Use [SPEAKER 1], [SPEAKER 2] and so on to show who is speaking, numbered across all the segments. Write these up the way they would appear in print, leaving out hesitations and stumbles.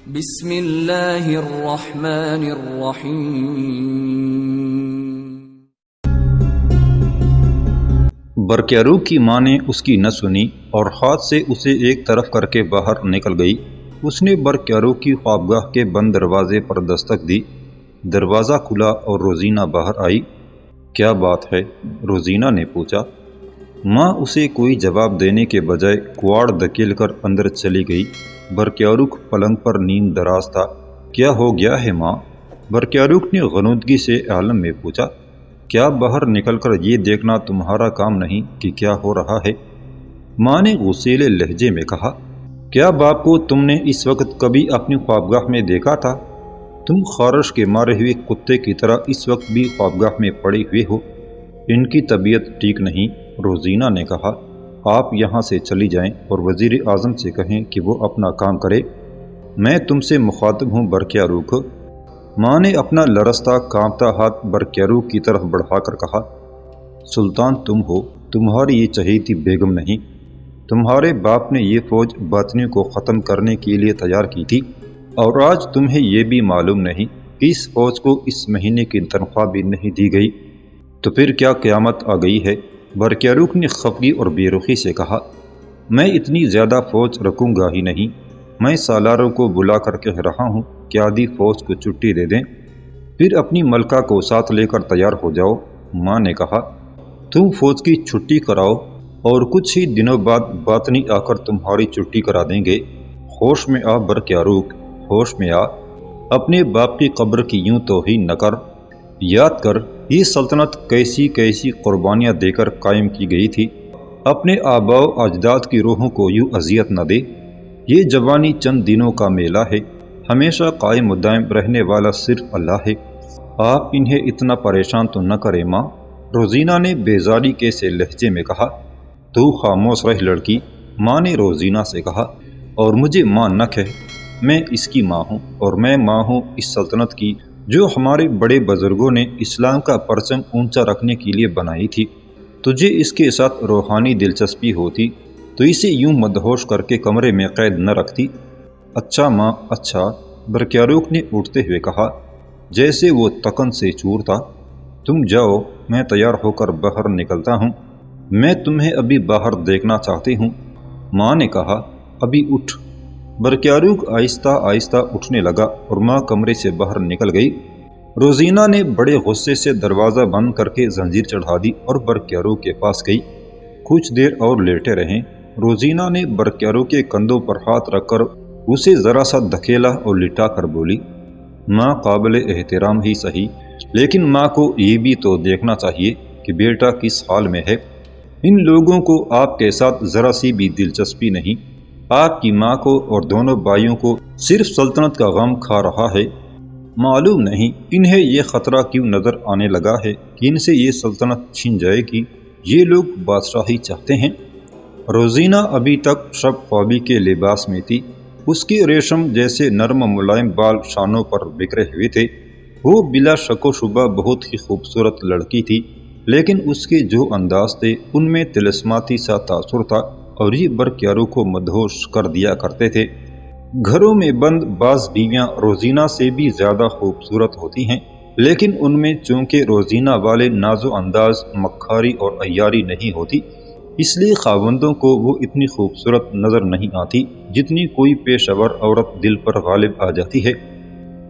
[SPEAKER 1] بسم اللہ الرحمن الرحیم۔
[SPEAKER 2] برقیارو کی ماں نے اس کی نہ سنی اور ہاتھ سے اسے ایک طرف کر کے باہر نکل گئی۔ اس نے برقیارو کی خوابگاہ کے بند دروازے پر دستک دی۔ دروازہ کھلا اور روزینہ باہر آئی۔ کیا بات ہے؟ روزینہ نے پوچھا۔ ماں اسے کوئی جواب دینے کے بجائے کواڑ دھکیل کر اندر چلی گئی۔ برقیاروق پلنگ پر نیند دراز تھا۔ کیا ہو گیا ہے ماں؟ برقیاروق نے غنودگی سے عالم میں پوچھا۔ کیا باہر نکل کر یہ دیکھنا تمہارا کام نہیں کہ کیا ہو رہا ہے؟ ماں نے غصیلے لہجے میں کہا۔ کیا باپ کو تم نے اس وقت کبھی اپنی خوابگاہ میں دیکھا تھا؟ تم خارش کے مارے ہوئے کتے کی طرح اس وقت بھی خوابگاہ میں پڑے ہوئے ہو۔ ان کی طبیعت ٹھیک نہیں، روزینہ نے کہا۔ آپ یہاں سے چلی جائیں اور وزیر اعظم سے کہیں کہ وہ اپنا کام کرے۔ میں تم سے مخاطب ہوں برقیاروق۔ ماں نے اپنا لرزتا کانپتا ہاتھ برقیاروق کی طرف بڑھا کر کہا۔ سلطان تم ہو، تمہاری یہ چہیتی بیگم نہیں۔ تمہارے باپ نے یہ فوج باطنیوں کو ختم کرنے کے لیے تیار کی تھی، اور آج تمہیں یہ بھی معلوم نہیں کہ اس فوج کو اس مہینے کی تنخواہ بھی نہیں دی گئی۔ تو پھر کیا قیامت آ گئی ہے؟ برقیاروق نے خفگی اور بے رخی سے کہا۔ میں اتنی زیادہ فوج رکھوں گا ہی نہیں۔ میں سالاروں کو بلا کر کہہ رہا ہوں کہ آدھی فوج کو چھٹی دے دیں، پھر اپنی ملکہ کو ساتھ لے کر تیار ہو جاؤ۔ ماں نے کہا۔ تم فوج کی چھٹی کراؤ اور کچھ ہی دنوں بعد باطنی آ کر تمہاری چھٹی کرا دیں گے۔ ہوش میں آ برقیاروق، ہوش میں آ۔ اپنے باپ کی قبر کی یوں توہین نہ کر۔ یاد کر یہ سلطنت کیسی کیسی قربانیاں دے کر قائم کی گئی تھی۔ اپنے آباء و اجداد کی روحوں کو یوں اذیت نہ دے۔ یہ جوانی چند دنوں کا میلہ ہے، ہمیشہ قائم و دائم رہنے والا صرف اللہ ہے۔ آپ انہیں اتنا پریشان تو نہ کریں ماں، روزینہ نے بیزاری کے سے لہجے میں کہا۔ تو خاموش رہ لڑکی، ماں نے روزینہ سے کہا، اور مجھے ماں نہ کہہ۔ میں اس کی ماں ہوں، اور میں ماں ہوں اس سلطنت کی جو ہمارے بڑے بزرگوں نے اسلام کا پرچم اونچا رکھنے کے لیے بنائی تھی۔ تجھے اس کے ساتھ روحانی دلچسپی ہوتی تو اسے یوں مدہوش کر کے کمرے میں قید نہ رکھتی۔ اچھا ماں، اچھا، برقیاروق نے اٹھتے ہوئے کہا، جیسے وہ تکن سے چور تھا۔ تم جاؤ، میں تیار ہو کر باہر نکلتا ہوں۔ میں تمہیں ابھی باہر دیکھنا چاہتی ہوں۔ ماں نے کہا، ابھی اٹھ۔ برقیاروق آہستہ آہستہ اٹھنے لگا اور ماں کمرے سے باہر نکل گئی۔ روزینہ نے بڑے غصے سے دروازہ بند کر کے زنجیر چڑھا دی اور برقیاروق کے پاس گئی۔ کچھ دیر اور لیٹے رہیں۔ روزینہ نے برقیاروق کے کندھوں پر ہاتھ رکھ کر اسے ذرا سا دھکیلا اور لٹا کر بولی، ماں قابل احترام ہی صحیح، لیکن ماں کو یہ بھی تو دیکھنا چاہیے کہ بیٹا کس حال میں ہے۔ ان لوگوں کو آپ کے ساتھ ذرا سی بھی دلچسپی نہیں۔ آپ کی ماں کو اور دونوں بھائیوں کو صرف سلطنت کا غم کھا رہا ہے۔ معلوم نہیں انہیں یہ خطرہ کیوں نظر آنے لگا ہے کہ ان سے یہ سلطنت چھن جائے گی۔ یہ لوگ بادشاہی چاہتے ہیں۔ روزینہ ابھی تک شب خوابی کے لباس میں تھی۔ اس کے ریشم جیسے نرم ملائم بال شانوں پر بکھرے ہوئے تھے۔ وہ بلا شک و شبہ بہت ہی خوبصورت لڑکی تھی، لیکن اس کے جو انداز تھے ان میں طلسماتی سا تاثر تھا، اور یہ برقیاروق کو مدہوش کر دیا کرتے تھے۔ گھروں میں بند بعض بیویاں روزینہ سے بھی زیادہ خوبصورت ہوتی ہیں، لیکن ان میں چونکہ روزینہ والے ناز و انداز، مکاری اور عیاری نہیں ہوتی، اس لیے خاوندوں کو وہ اتنی خوبصورت نظر نہیں آتی جتنی کوئی پیشور عورت دل پر غالب آ جاتی ہے۔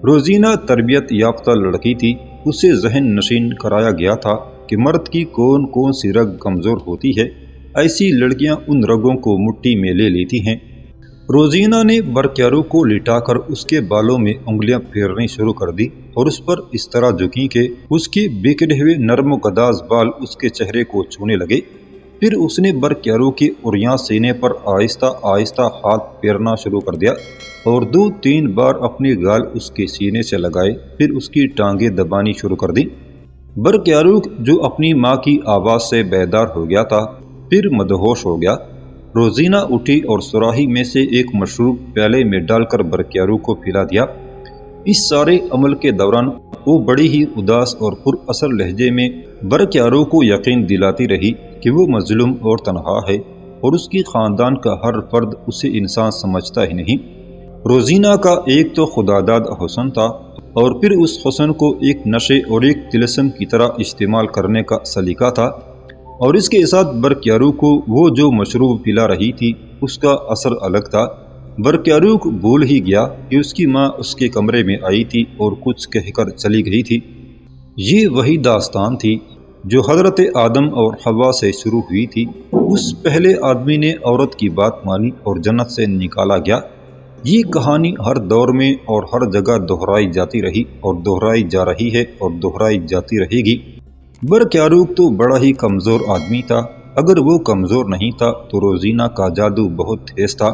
[SPEAKER 2] روزینہ تربیت یافتہ لڑکی تھی۔ اسے ذہن نشین کرایا گیا تھا کہ مرد کی کون کون سی رگ کمزور ہوتی ہے، ایسی لڑکیاں ان رگوں کو مٹھی میں لے لیتی ہیں۔ روزینہ نے برقیاروق کو لٹا کر اس کے بالوں میں انگلیاں پھیرنی شروع کر دی اور اس پر اس طرح جھکی کہ اس کے بکھرے ہوئے نرم و گداز بال اس کے چہرے کو چھونے لگے۔ پھر اس نے برقیاروق کے عریاں سینے پر آہستہ آہستہ ہاتھ پھیرنا شروع کر دیا اور 2-3 بار اپنے گال اس کے سینے سے لگائے، پھر اس کی ٹانگیں دبانی شروع کر دی۔ برقیاروق جو اپنی ماں کی آواز سے بیدار ہو گیا تھا، پھر مدہوش ہو گیا۔ روزینہ اٹھی اور سراہی میں سے ایک مشروب پیالے میں ڈال کر برقیاروق کو پلا دیا۔ اس سارے عمل کے دوران وہ بڑی ہی اداس اور پر اثر لہجے میں برقیاروق کو یقین دلاتی رہی کہ وہ مظلوم اور تنہا ہے، اور اس کی خاندان کا ہر فرد اسے انسان سمجھتا ہی نہیں۔ روزینہ کا ایک تو خداداد حسن تھا اور پھر اس حسن کو ایک نشے اور ایک طلسم کی طرح استعمال کرنے کا سلیقہ تھا، اور اس کے ساتھ برقیارو کو وہ جو مشروب پلا رہی تھی اس کا اثر الگ تھا۔ برقیارو بھول ہی گیا کہ اس کی ماں اس کے کمرے میں آئی تھی اور کچھ کہہ کر چلی گئی تھی۔ یہ وہی داستان تھی جو حضرت آدم اور حوا سے شروع ہوئی تھی۔ اس پہلے آدمی نے عورت کی بات مانی اور جنت سے نکالا گیا۔ یہ کہانی ہر دور میں اور ہر جگہ دہرائی جاتی رہی اور دہرائی جا رہی ہے اور دہرائی جاتی رہے گی۔ برقیارو تو بڑا ہی کمزور آدمی تھا، اگر وہ کمزور نہیں تھا تو روزینہ کا جادو بہت تیز تھا۔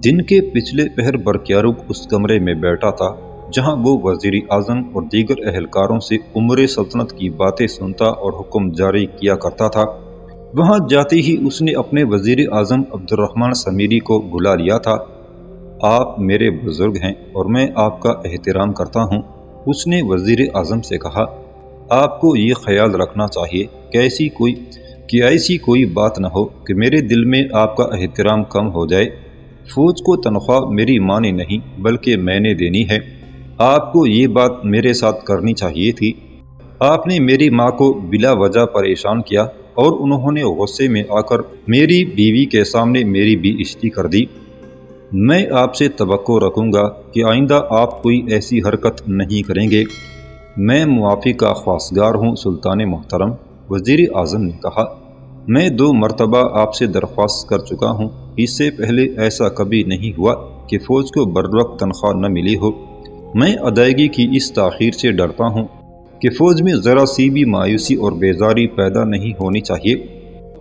[SPEAKER 2] دن کے پچھلے پہر برقیارو اس کمرے میں بیٹھا تھا جہاں وہ وزیر اعظم اور دیگر اہلکاروں سے عمر سلطنت کی باتیں سنتا اور حکم جاری کیا کرتا تھا۔ وہاں جاتے ہی اس نے اپنے وزیر اعظم عبد الرحمن سمیری کو بلا لیا تھا۔ آپ میرے بزرگ ہیں اور میں آپ کا احترام کرتا ہوں، اس نے وزیر اعظم سے کہا۔ آپ کو یہ خیال رکھنا چاہیے کہ ایسی کوئی بات نہ ہو کہ میرے دل میں آپ کا احترام کم ہو جائے۔ فوج کو تنخواہ میری ماں نے نہیں بلکہ میں نے دینی ہے۔ آپ کو یہ بات میرے ساتھ کرنی چاہیے تھی۔ آپ نے میری ماں کو بلا وجہ پریشان کیا اور انہوں نے غصے میں آ کر میری بیوی کے سامنے میری بے عزتی کر دی۔ میں آپ سے توقع رکھوں گا کہ آئندہ آپ کوئی ایسی حرکت نہیں کریں گے۔ میں معافی کا خواستگار ہوں سلطان محترم، وزیر اعظم نے کہا۔ میں 2 مرتبہ آپ سے درخواست کر چکا ہوں، اس سے پہلے ایسا کبھی نہیں ہوا کہ فوج کو بروقت تنخواہ نہ ملی ہو۔ میں ادائیگی کی اس تاخیر سے ڈرتا ہوں کہ فوج میں ذرا سی بھی مایوسی اور بیزاری پیدا نہیں ہونی چاہیے۔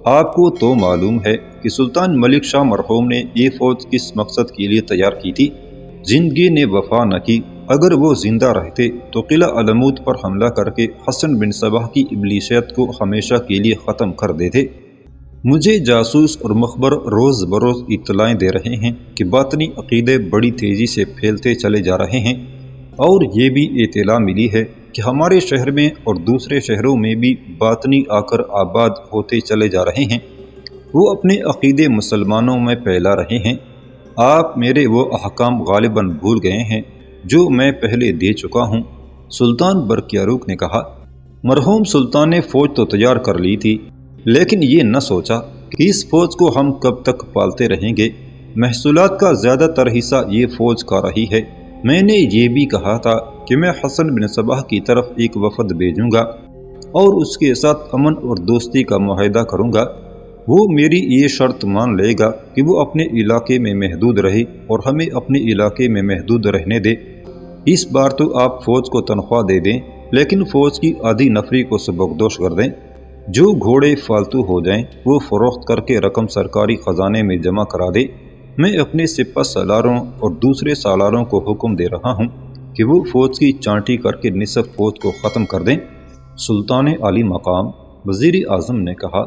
[SPEAKER 2] آپ کو تو معلوم ہے کہ سلطان ملک شاہ مرحوم نے یہ فوج کس مقصد کے لیے تیار کی تھی۔ زندگی نے وفا نہ کی، اگر وہ زندہ رہتے تو قلعہ علمود پر حملہ کر کے حسن بن صباح کی ابلیسیت کو ہمیشہ کے لیے ختم کر دیتے۔ مجھے جاسوس اور مخبر روز بروز اطلاعیں دے رہے ہیں کہ باطنی عقیدے بڑی تیزی سے پھیلتے چلے جا رہے ہیں، اور یہ بھی اطلاع ملی ہے کہ ہمارے شہر میں اور دوسرے شہروں میں بھی باطنی آ کر آباد ہوتے چلے جا رہے ہیں۔ وہ اپنے عقیدے مسلمانوں میں پھیلا رہے ہیں۔ آپ میرے وہ احکام غالباً بھول گئے ہیں جو میں پہلے دے چکا ہوں، سلطان برقیارو نے کہا۔ مرحوم سلطان نے فوج تو تیار کر لی تھی، لیکن یہ نہ سوچا کہ اس فوج کو ہم کب تک پالتے رہیں گے۔ محصولات کا زیادہ تر حصہ یہ فوج کا رہی ہے۔ میں نے یہ بھی کہا تھا کہ میں حسن بن صباح کی طرف ایک وفد بھیجوں گا اور اس کے ساتھ امن اور دوستی کا معاہدہ کروں گا۔ وہ میری یہ شرط مان لے گا کہ وہ اپنے علاقے میں محدود رہے اور ہمیں اپنے علاقے میں محدود رہنے دے۔ اس بار تو آپ فوج کو تنخواہ دے دیں، لیکن فوج کی آدھی نفری کو سبکدوش کر دیں۔ جو گھوڑے فالتو ہو جائیں وہ فروخت کر کے رقم سرکاری خزانے میں جمع کرا دے۔ میں اپنے سپہ سالاروں اور دوسرے سالاروں کو حکم دے رہا ہوں کہ وہ فوج کی چانٹی کر کے نصف فوج کو ختم کر دیں۔ سلطان عالی مقام وزیر اعظم نے کہا،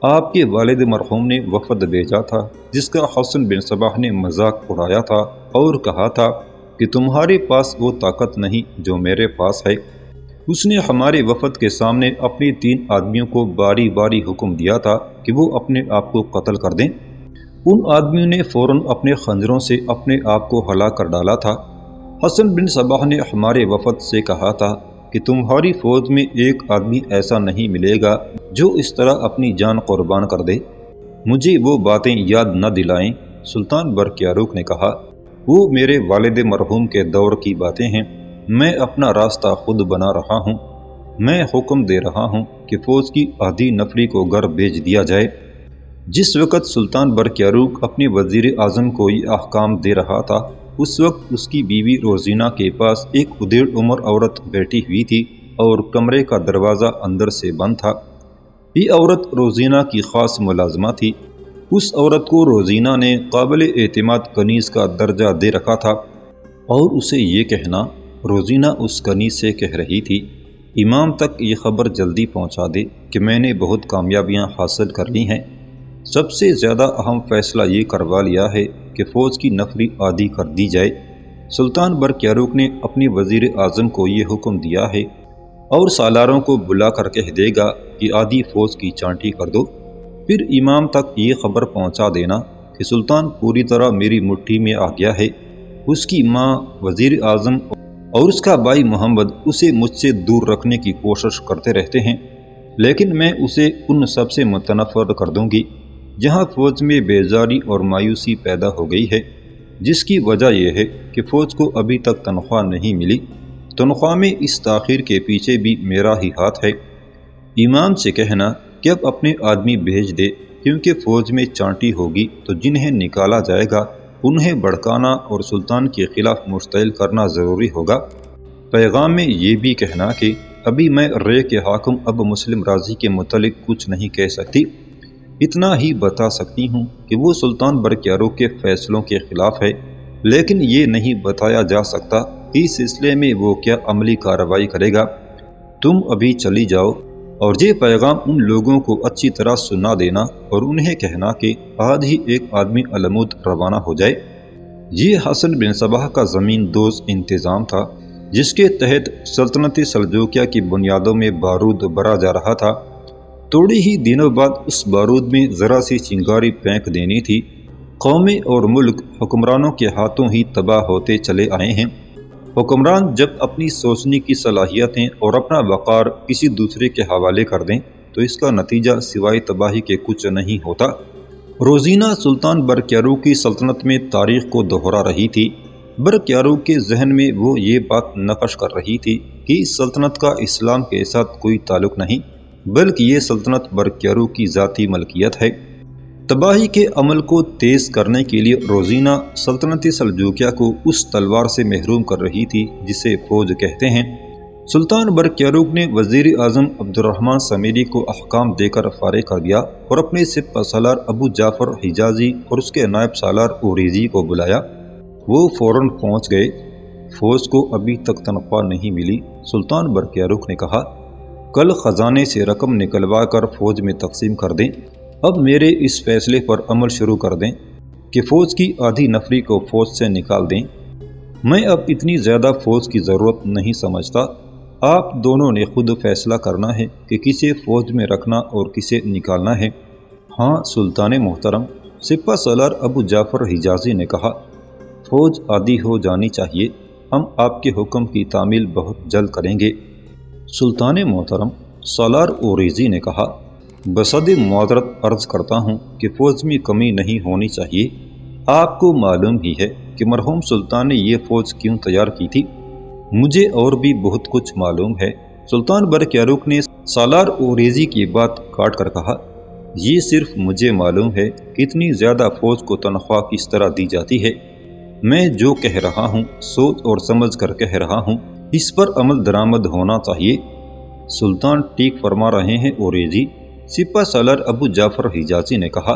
[SPEAKER 2] آپ کے والد مرحوم نے وفد بھیجا تھا جس کا حسن بن صباح نے مذاق اڑایا تھا اور کہا تھا کہ تمہارے پاس وہ طاقت نہیں جو میرے پاس ہے۔ اس نے ہمارے وفد کے سامنے اپنے 3 آدمیوں کو باری باری حکم دیا تھا کہ وہ اپنے آپ کو قتل کر دیں۔ ان آدمیوں نے فوراً اپنے خنجروں سے اپنے آپ کو ہلاک کر ڈالا تھا۔ حسن بن صباح نے ہمارے وفد سے کہا تھا کہ تمہاری فوج میں ایک آدمی ایسا نہیں ملے گا جو اس طرح اپنی جان قربان کر دے۔ مجھے وہ باتیں یاد نہ دلائیں، سلطان برقیارو نے کہا۔ وہ میرے والد مرحوم کے دور کی باتیں ہیں۔ میں اپنا راستہ خود بنا رہا ہوں۔ میں حکم دے رہا ہوں کہ فوج کی آدھی نفری کو گھر بھیج دیا جائے۔ جس وقت سلطان برقیارو اپنے وزیر اعظم کو یہ احکام دے رہا تھا، اس وقت اس کی بیوی روزینہ کے پاس ایک ادھیڑ عمر عورت بیٹھی ہوئی تھی اور کمرے کا دروازہ اندر سے بند تھا۔ یہ عورت روزینہ کی خاص ملازمہ تھی۔ اس عورت کو روزینہ نے قابل اعتماد کنیز کا درجہ دے رکھا تھا، اور اسے یہ کہنا روزینہ اس کنیز سے کہہ رہی تھی، امام تک یہ خبر جلدی پہنچا دے کہ میں نے بہت کامیابیاں حاصل کر لی ہیں۔ سب سے زیادہ اہم فیصلہ یہ کروا لیا ہے کہ فوج کی نفری عادی کر دی جائے۔ سلطان برقیارو نے اپنے وزیر اعظم کو یہ حکم دیا ہے اور سالاروں کو بلا کر کہہ دے گا کہ آدھی فوج کی چانٹی کر دو۔ پھر امام تک یہ خبر پہنچا دینا کہ سلطان پوری طرح میری مٹھی میں آ گیا ہے۔ اس کی ماں، وزیر اعظم اور اس کا بھائی محمد اسے مجھ سے دور رکھنے کی کوشش کرتے رہتے ہیں، لیکن میں اسے ان سب سے متنفر کر دوں گی جہاں فوج میں بیزاری اور مایوسی پیدا ہو گئی ہے، جس کی وجہ یہ ہے کہ فوج کو ابھی تک تنخواہ نہیں ملی۔ تنخواہ میں اس تاخیر کے پیچھے بھی میرا ہی ہاتھ ہے۔ امام سے کہنا کہ اب اپنے آدمی بھیج دے، کیونکہ فوج میں چانٹی ہوگی تو جنہیں نکالا جائے گا انہیں بھڑکانا اور سلطان کے خلاف مشتعل کرنا ضروری ہوگا۔ پیغام میں یہ بھی کہنا کہ ابھی میں رے کے حاکم اب مسلم راضی کے متعلق کچھ نہیں کہہ سکتی، اتنا ہی بتا سکتی ہوں کہ وہ سلطان برقیارو کے فیصلوں کے خلاف ہے، لیکن یہ نہیں بتایا جا سکتا کہ اس سلسلے میں وہ کیا عملی کارروائی کرے گا۔ تم ابھی چلی جاؤ اور یہ پیغام ان لوگوں کو اچھی طرح سنا دینا اور انہیں کہنا کہ آج ہی ایک آدمی علمود روانہ ہو جائے۔ یہ حسن بن صباح کا زمین دوز انتظام تھا، جس کے تحت سلطنت سلجوکیہ کی بنیادوں میں بارود بھرا جا رہا تھا۔ تھوڑے ہی دنوں بعد اس بارود میں ذرا سی چنگاری پھینک دینی تھی۔ قومیں اور ملک حکمرانوں کے ہاتھوں ہی تباہ ہوتے چلے آئے ہیں۔ حکمران جب اپنی سوچنے کی صلاحیتیں اور اپنا وقار کسی دوسرے کے حوالے کر دیں تو اس کا نتیجہ سوائے تباہی کے کچھ نہیں ہوتا۔ روزینہ سلطان برقیارو کی سلطنت میں تاریخ کو دہرا رہی تھی۔ برقیارو کے ذہن میں وہ یہ بات نقش کر رہی تھی کہ اس سلطنت کا اسلام کے ساتھ کوئی تعلق نہیں، بلکہ یہ سلطنت برقیارو کی ذاتی ملکیت ہے۔ تباہی کے عمل کو تیز کرنے کے لیے روزینہ سلطنت سلجوکیہ کو اس تلوار سے محروم کر رہی تھی جسے فوج کہتے ہیں۔ سلطان برقیارو نے وزیر اعظم عبد الرحمن سمیری کو احکام دے کر فارغ کر دیا اور اپنے سپہ سالار ابو جعفر حجازی اور اس کے نائب سالار اوریزی کو بلایا۔ وہ فوراً پہنچ گئے۔ فوج کو ابھی تک تنخواہ نہیں ملی۔ سلطان برقیارو نے کہا، کل خزانے سے رقم نکلوا کر فوج میں تقسیم کر دیں۔ اب میرے اس فیصلے پر عمل شروع کر دیں کہ فوج کی آدھی نفری کو فوج سے نکال دیں۔ میں اب اتنی زیادہ فوج کی ضرورت نہیں سمجھتا۔ آپ دونوں نے خود فیصلہ کرنا ہے کہ کسے فوج میں رکھنا اور کسے نکالنا ہے۔ ہاں سلطان محترم، سپہ سالار ابو جعفر حجازی نے کہا، فوج آدھی ہو جانی چاہیے، ہم آپ کے حکم کی تعمیل بہت جلد کریں گے۔ سلطان محترم، سالار اوریزی نے کہا، بصد معذرت عرض کرتا ہوں کہ فوج میں کمی نہیں ہونی چاہیے۔ آپ کو معلوم ہی ہے کہ مرحوم سلطان نے یہ فوج کیوں تیار کی تھی۔ مجھے اور بھی بہت کچھ معلوم ہے۔ سلطان برقیارو نے سالار اوریزی کی بات کاٹ کر کہا، یہ صرف مجھے معلوم ہے کہ اتنی زیادہ فوج کو تنخواہ کس طرح دی جاتی ہے۔ میں جو کہہ رہا ہوں سوچ اور سمجھ کر کہہ رہا ہوں، اس پر عمل درآمد ہونا چاہیے۔ سلطان ٹھیک فرما رہے ہیں اوریزی، سپہ سالار ابو جعفر حجازی نے کہا،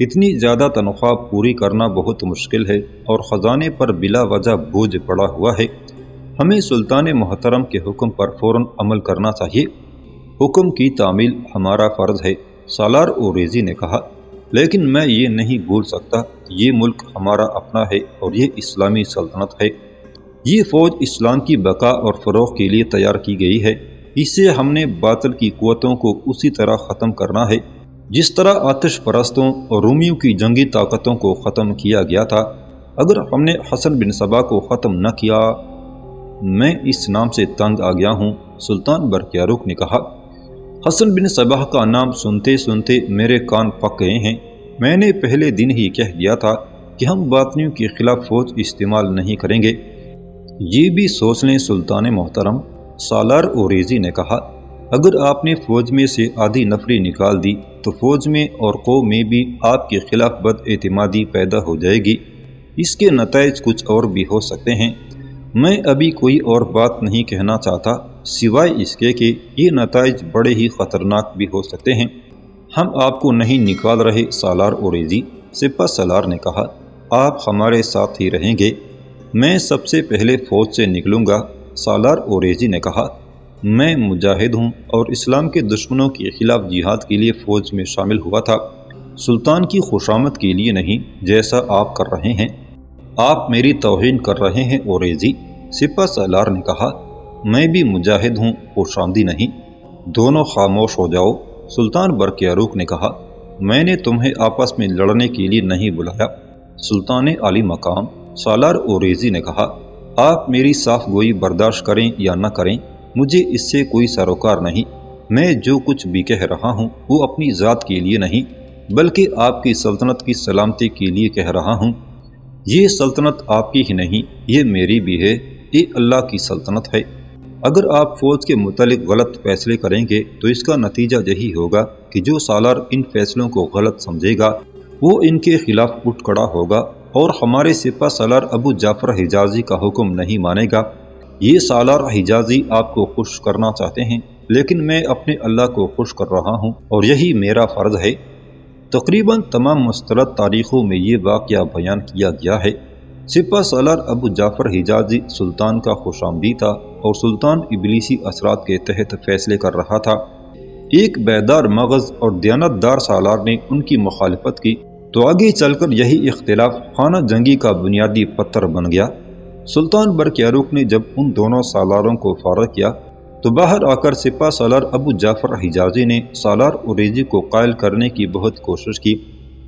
[SPEAKER 2] اتنی زیادہ تنخواہ پوری کرنا بہت مشکل ہے اور خزانے پر بلا وجہ بوجھ پڑا ہوا ہے۔ ہمیں سلطان محترم کے حکم پر فوراً عمل کرنا چاہیے۔ حکم کی تعمیل ہمارا فرض ہے، سالار اوریزی نے کہا، لیکن میں یہ نہیں بھول سکتا، یہ ملک ہمارا اپنا ہے اور یہ اسلامی سلطنت ہے۔ یہ فوج اسلام کی بقا اور فروغ کے لیے تیار کی گئی ہے۔ اس سے ہم نے باطل کی قوتوں کو اسی طرح ختم کرنا ہے جس طرح آتش پرستوں اور رومیوں کی جنگی طاقتوں کو ختم کیا گیا تھا۔ اگر ہم نے حسن بن صبا کو ختم نہ کیا، میں اس نام سے تنگ آ گیا ہوں، سلطان برقیارو نے کہا۔ حسن بن صبا کا نام سنتے سنتے میرے کان پک گئے ہیں۔ میں نے پہلے دن ہی کہہ دیا تھا کہ ہم باطنیوں کے خلاف فوج استعمال نہیں کریں گے۔ یہ بھی سوچ لیں سلطان محترم، سالار اوریزی نے کہا، اگر آپ نے فوج میں سے آدھی نفری نکال دی تو فوج میں اور قوم میں بھی آپ کے خلاف بد اعتمادی پیدا ہو جائے گی۔ اس کے نتائج کچھ اور بھی ہو سکتے ہیں۔ میں ابھی کوئی اور بات نہیں کہنا چاہتا سوائے اس کے کہ یہ نتائج بڑے ہی خطرناک بھی ہو سکتے ہیں۔ ہم آپ کو نہیں نکال رہے سالار اوریزی، سپہ سالار نے کہا، آپ ہمارے ساتھ ہی رہیں گے۔ میں سب سے پہلے فوج سے نکلوں گا، سالار اوریزی نے کہا۔ میں مجاہد ہوں اور اسلام کے دشمنوں کے خلاف جہاد کے لیے فوج میں شامل ہوا تھا، سلطان کی خوشامد کے لیے نہیں جیسا آپ کر رہے ہیں۔ آپ میری توہین کر رہے ہیں اوریزی، سپہ سالار نے کہا۔ میں بھی مجاہد ہوں، خوشامدی نہیں۔ دونوں خاموش ہو جاؤ، سلطان برقیارو نے کہا۔ میں نے تمہیں آپس میں لڑنے کے لیے نہیں بلایا۔ سلطان عالی مقام سالار اوریزی نے کہا، آپ میری صاف گوئی برداشت کریں یا نہ کریں، مجھے اس سے کوئی سروکار نہیں۔ میں جو کچھ بھی کہہ رہا ہوں وہ اپنی ذات کے لیے نہیں بلکہ آپ کی سلطنت کی سلامتی کے لیے کہہ رہا ہوں۔ یہ سلطنت آپ کی ہی نہیں، یہ میری بھی ہے، یہ اللہ کی سلطنت ہے۔ اگر آپ فوج کے متعلق غلط فیصلے کریں گے تو اس کا نتیجہ یہی ہوگا کہ جو سالار ان فیصلوں کو غلط سمجھے گا وہ ان کے خلاف اٹھ کھڑا ہوگا اور ہمارے سپہ سالار ابو جعفر حجازی کا حکم نہیں مانے گا۔ یہ سالار حجازی آپ کو خوش کرنا چاہتے ہیں لیکن میں اپنے اللہ کو خوش کر رہا ہوں اور یہی میرا فرض ہے۔ تقریباً تمام مسترد تاریخوں میں یہ واقعہ بیان کیا گیا ہے۔ سپہ سالار ابو جعفر حجازی سلطان کا خوش آمدید تھا اور سلطان ابلیسی اثرات کے تحت فیصلے کر رہا تھا۔ ایک بیدار مغز اور دیانتدار سالار نے ان کی مخالفت کی تو آگے چل کر یہی اختلاف خانہ جنگی کا بنیادی پتھر بن گیا۔ سلطان برقیاروق نے جب ان دونوں سالاروں کو فارغ کیا تو باہر آ کر سپہ سالار ابو جعفر حجازی نے سالار اوریزی کو قائل کرنے کی بہت کوشش کی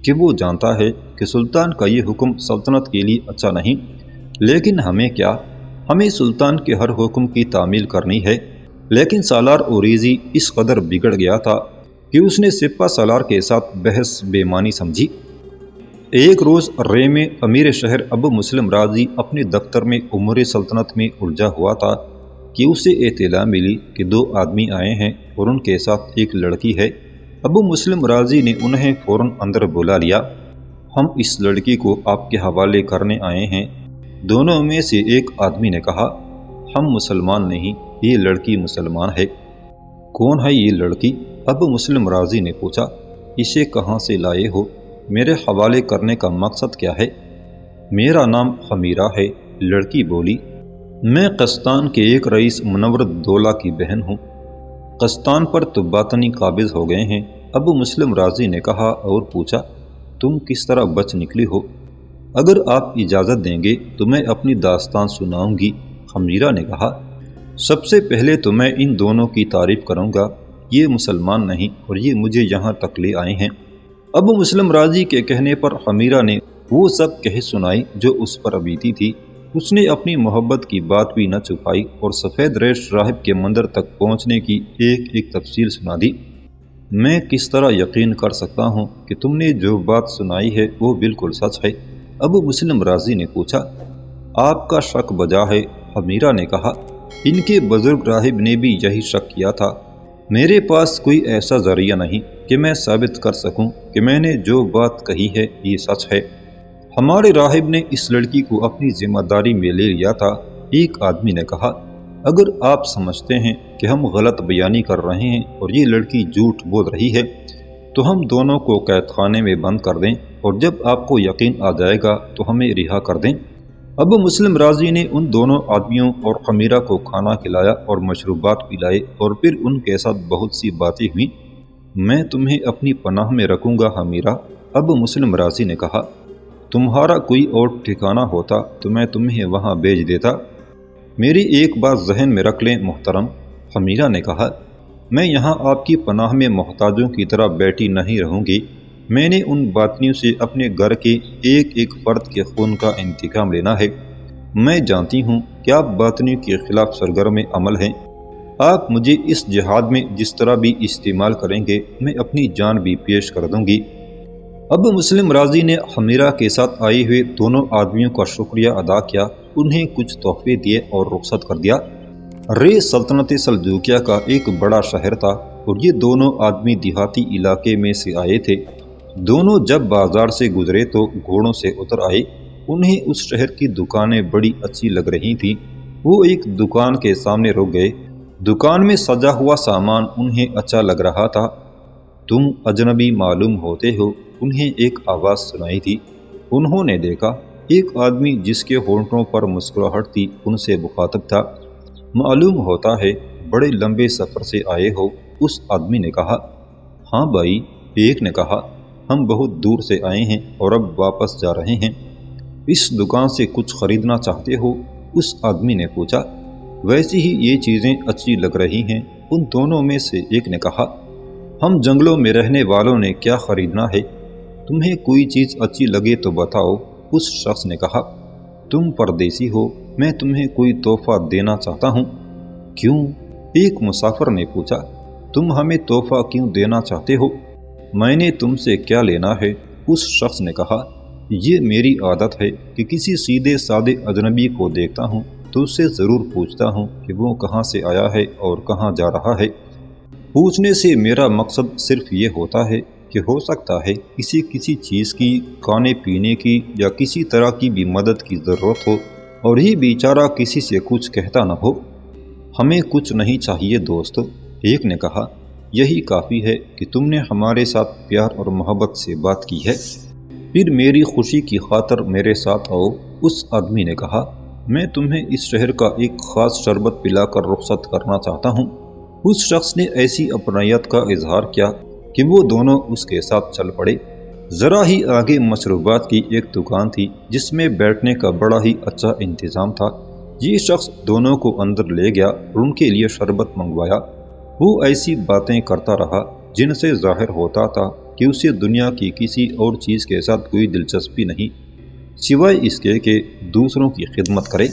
[SPEAKER 2] کہ وہ جانتا ہے کہ سلطان کا یہ حکم سلطنت کے لیے اچھا نہیں، لیکن ہمیں کیا، ہمیں سلطان کے ہر حکم کی تعمیل کرنی ہے۔ لیکن سالار اوریزی اس قدر بگڑ گیا تھا کہ اس نے سپہ سالار کے ساتھ بحث بے معنی سمجھی۔ ایک روز رے میں امیر شہر ابو مسلم رازی اپنے دفتر میں امور سلطنت میں الجھا ہوا تھا کہ اسے اطلاع ملی کہ 2 آدمی آئے ہیں اور ان کے ساتھ ایک لڑکی ہے۔ ابو مسلم رازی نے انہیں فوراً اندر بلا لیا۔ ہم اس لڑکی کو آپ کے حوالے کرنے آئے ہیں۔ دونوں میں سے ایک آدمی نے کہا، ہم مسلمان نہیں، یہ لڑکی مسلمان ہے۔ کون ہے یہ لڑکی؟ ابو مسلم رازی نے پوچھا۔ اسے کہاں سے لائے ہو؟ میرے حوالے کرنے کا مقصد کیا ہے؟ میرا نام خمیرہ ہے، لڑکی بولی۔ میں قسطان کے ایک رئیس منور الدولہ کی بہن ہوں۔ قسطان پر تو باطنی قابض ہو گئے ہیں، ابو مسلم رازی نے کہا اور پوچھا، تم کس طرح بچ نکلی ہو؟ اگر آپ اجازت دیں گے تو میں اپنی داستان سناؤں گی، خمیرہ نے کہا۔ سب سے پہلے تو میں ان دونوں کی تعریف کروں گا، یہ مسلمان نہیں اور یہ مجھے یہاں تک لے آئے ہیں۔ ابو مسلم رازی کے کہنے پر خمیرہ نے وہ سب کہہ سنائی جو اس پر بیتی تھی۔ اس نے اپنی محبت کی بات بھی نہ چھپائی اور سفید ریش راہب کے مندر تک پہنچنے کی ایک ایک تفصیل سنا دی۔ میں کس طرح یقین کر سکتا ہوں کہ تم نے جو بات سنائی ہے وہ بالکل سچ ہے؟ ابو مسلم رازی نے پوچھا۔ آپ کا شک بجا ہے، خمیرہ نے کہا۔ ان کے بزرگ راہب نے بھی یہی شک کیا تھا۔ میرے پاس کوئی ایسا ذریعہ نہیں کہ میں ثابت کر سکوں کہ میں نے جو بات کہی ہے یہ سچ ہے۔ ہمارے راہب نے اس لڑکی کو اپنی ذمہ داری میں لے لیا تھا، ایک آدمی نے کہا۔ اگر آپ سمجھتے ہیں کہ ہم غلط بیانی کر رہے ہیں اور یہ لڑکی جھوٹ بول رہی ہے تو ہم دونوں کو قید خانے میں بند کر دیں اور جب آپ کو یقین آ جائے گا تو ہمیں رہا کر دیں۔ ابو مسلم رازی نے ان دونوں آدمیوں اور خمیرہ کو کھانا کھلایا اور مشروبات پلائے اور پھر ان کے ساتھ بہت سی باتیں ہوئیں۔ میں تمہیں اپنی پناہ میں رکھوں گا خمیرہ، ابو مسلم رازی نے کہا۔ تمہارا کوئی اور ٹھکانہ ہوتا تو میں تمہیں وہاں بھیج دیتا۔ میری ایک بات ذہن میں رکھ لیں محترم، خمیرہ نے کہا، میں یہاں آپ کی پناہ میں محتاجوں کی طرح بیٹھی نہیں رہوں گی۔ میں نے ان باطنیوں سے اپنے گھر کے ایک ایک فرد کے خون کا انتقام لینا ہے۔ میں جانتی ہوں کہ آپ باطنیوں کے خلاف سرگرم عمل ہیں۔ آپ مجھے اس جہاد میں جس طرح بھی استعمال کریں گے میں اپنی جان بھی پیش کر دوں گی۔ ابو مسلم رازی نے خمیرہ کے ساتھ آئے ہوئے دونوں آدمیوں کا شکریہ ادا کیا، انہیں کچھ تحفے دیے اور رخصت کر دیا۔ رے سلطنت سلجوقیہ کا ایک بڑا شہر تھا اور یہ دونوں آدمی دیہاتی علاقے میں سے آئے تھے۔ دونوں جب بازار سے گزرے تو گھوڑوں سے اتر آئے۔ انہیں اس شہر کی دکانیں بڑی اچھی لگ رہی تھیں۔ وہ ایک دکان کے سامنے رک گئے۔ دکان میں سجا ہوا سامان انہیں اچھا لگ رہا تھا۔ تم اجنبی معلوم ہوتے ہو، انہیں ایک آواز سنائی تھی۔ انہوں نے دیکھا ایک آدمی جس کے ہونٹوں پر مسکراہٹ تھی ان سے مخاطب تھا۔ معلوم ہوتا ہے بڑے لمبے سفر سے آئے ہو، اس آدمی نے کہا۔ ہاں بھائی، ایک نے کہا، ہم بہت دور سے آئے ہیں اور اب واپس جا رہے ہیں۔ اس دکان سے کچھ خریدنا چاہتے ہو؟ اس آدمی نے پوچھا۔ ویسی ہی یہ چیزیں اچھی لگ رہی ہیں، ان دونوں میں سے ایک نے کہا۔ ہم جنگلوں میں رہنے والوں نے کیا خریدنا ہے؟ تمہیں کوئی چیز اچھی لگے تو بتاؤ، اس شخص نے کہا۔ تم پردیسی ہو، میں تمہیں کوئی تحفہ دینا چاہتا ہوں۔ کیوں؟ ایک مسافر نے پوچھا۔ تم ہمیں تحفہ کیوں دینا چاہتے ہو؟ میں نے تم سے کیا لینا ہے؟ اس شخص نے کہا۔ یہ میری عادت ہے کہ کسی سیدھے سادے اجنبی کو دیکھتا ہوں تو اس سے ضرور پوچھتا ہوں کہ وہ کہاں سے آیا ہے اور کہاں جا رہا ہے۔ پوچھنے سے میرا مقصد صرف یہ ہوتا ہے کہ ہو سکتا ہے کسی چیز کی، کھانے پینے کی یا کسی طرح کی بھی مدد کی ضرورت ہو اور یہ بیچارہ کسی سے کچھ کہتا نہ ہو۔ ہمیں کچھ نہیں چاہیے دوست، ایک نے کہا، یہی کافی ہے کہ تم نے ہمارے ساتھ پیار اور محبت سے بات کی ہے۔ پھر میری خوشی کی خاطر میرے ساتھ آؤ، اس آدمی نے کہا۔ میں تمہیں اس شہر کا ایک خاص شربت پلا کر رخصت کرنا چاہتا ہوں۔ اس شخص نے ایسی اپنائیت کا اظہار کیا کہ وہ دونوں اس کے ساتھ چل پڑے۔ ذرا ہی آگے مشروبات کی ایک دکان تھی جس میں بیٹھنے کا بڑا ہی اچھا انتظام تھا۔ یہ شخص دونوں کو اندر لے گیا اور ان کے لیے شربت منگوایا۔ وہ ایسی باتیں کرتا رہا جن سے ظاہر ہوتا تھا کہ اسے دنیا کی کسی اور چیز کے ساتھ کوئی دلچسپی نہیں، سوائے اس کے کہ دوسروں کی خدمت کرے۔